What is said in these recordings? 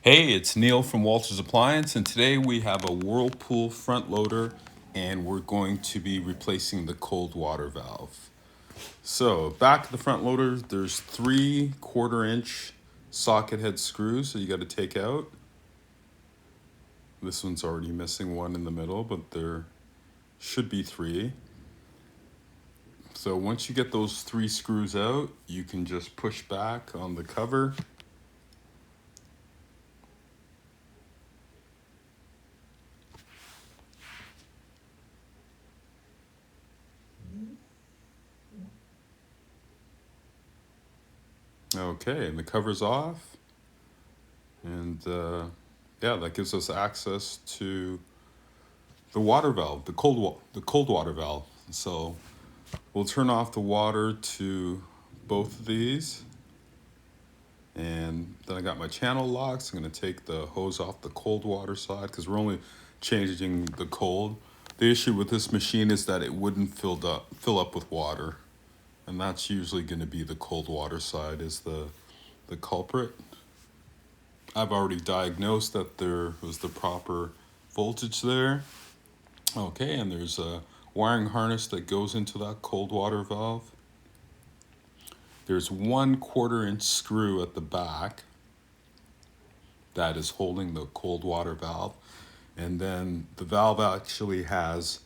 Hey, it's Neil from Walters Appliance, and today we have a Whirlpool front loader, and we're going to be replacing the cold water valve. So, back of the front loader, there's three 1/4 inch socket head screws that you got to take out. This one's already missing one in the middle, but there should be three. So, once you get those three screws out, you can just push back on the cover. Okay, and the cover's off. And yeah, that gives us access to the water valve, the cold water valve. So we'll turn off the water to both of these, and then I got my channel locks. I'm gonna take the hose off the cold water side because we're only changing the cold. The issue with this machine is that it wouldn't fill up with water, and that's usually going to be the cold water side is the culprit. I've already diagnosed that there was the proper voltage there. Okay, and there's a wiring harness that goes into that cold water valve. There's 1/4 inch screw at the back that is holding the cold water valve. And then the valve actually has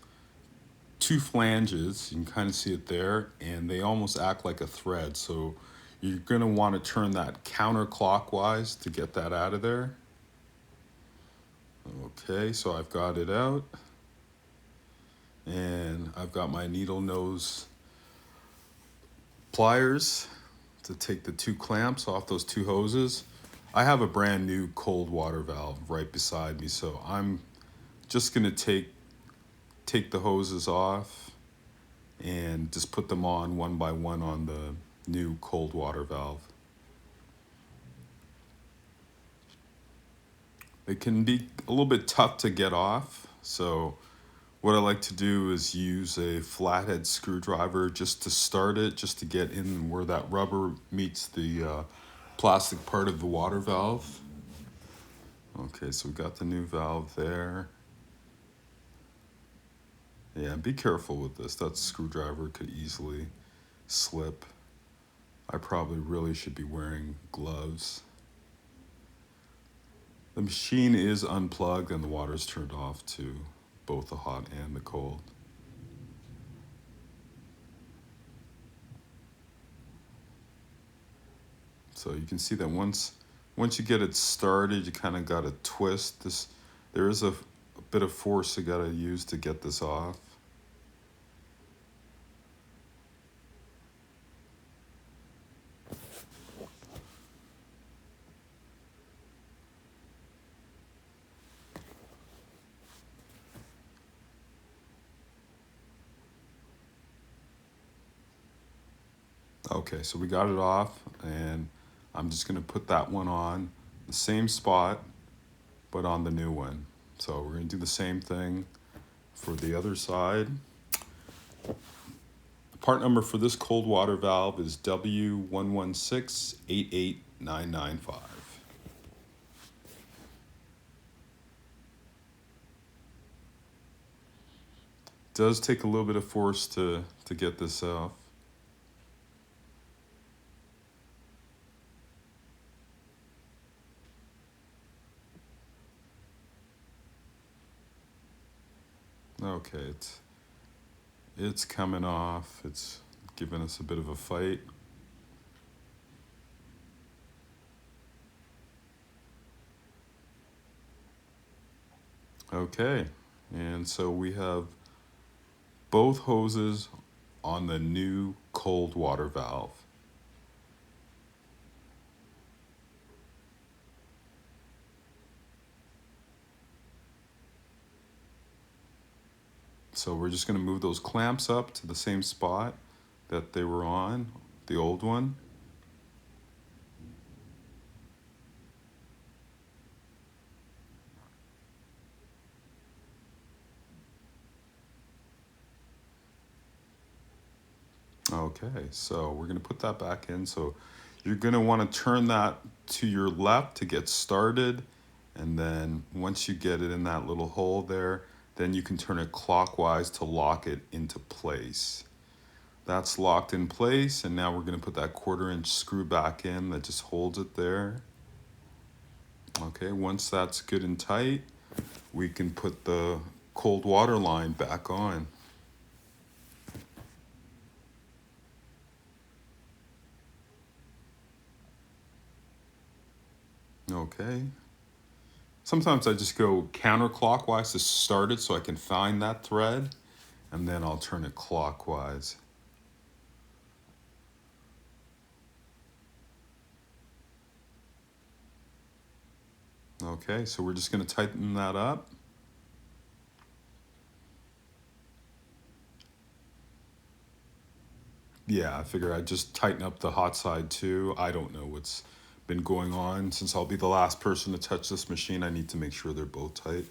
two flanges. You can kind of see it there, and they almost act like a thread. So you're going to want to turn that counterclockwise to get that out of there. Okay, so I've got it out. And I've got my needle nose pliers to take the two clamps off those two hoses. I have a brand new cold water valve right beside me, so I'm just gonna take the hoses off and just put them on one by one on the new cold water valve. It can be a little bit tough to get off, so what I like to do is use a flathead screwdriver just to start it, just to get in where that rubber meets the plastic part of the water valve. Okay, so we got the new valve there. Yeah, be careful with this. That screwdriver could easily slip. I probably really should be wearing gloves. The machine is unplugged and the water's turned off to both the hot and the cold. So you can see that once you get it started, you kind of got to twist this. There is a bit of force you got to use to get this off. Okay, so we got it off, and I'm just gonna put that one on the same spot, but on the new one. So we're gonna do the same thing for the other side. The part number for this cold water valve is W11688995. Does take a little bit of force to get this off. Okay, it's coming off. It's giving us a bit of a fight. Okay, and so we have both hoses on the new cold water valve. So we're just going to move those clamps up to the same spot that they were on, the old one. Okay, so we're going to put that back in. So You're going to want to turn that to your left to get started. And then once you get it in that little hole there, then you can turn it clockwise to lock it into place. That's locked in place, and now we're going to put that 1/4 inch screw back in that just holds it there. Okay, once that's good and tight, we can put the cold water line back on. Okay. Sometimes I just go counterclockwise to start it so I can find that thread, and then I'll turn it clockwise. Okay, so we're just going to tighten that up. Yeah, I figure I'd just tighten up the hot side too. I don't know what's been going on. Since I'll be the last person to touch this machine, I need to make sure they're both tight.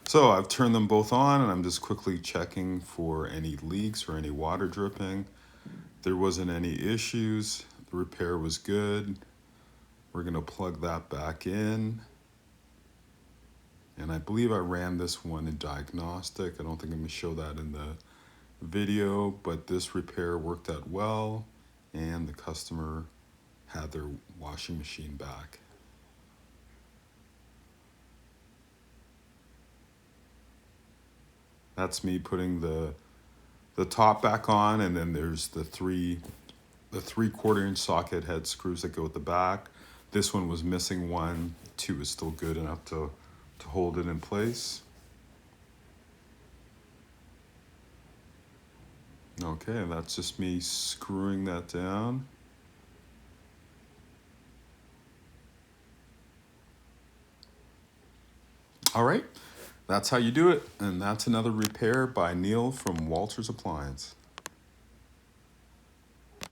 So I've turned them both on, and I'm just quickly checking for any leaks or any water dripping. There wasn't any issues. The repair was good. We're going to plug that back in. And I believe I ran this one in diagnostic. I don't think I'm going to show that in the video, but this repair worked out well, and the customer had their washing machine back. That's me putting the top back on, and then there's the 3/4 inch socket head screws that go at the back. This one was missing one. 2 is still good enough to hold it in place. Okay, that's just me screwing that down. All right, that's how you do it. And that's another repair by Neil from Walters Appliance.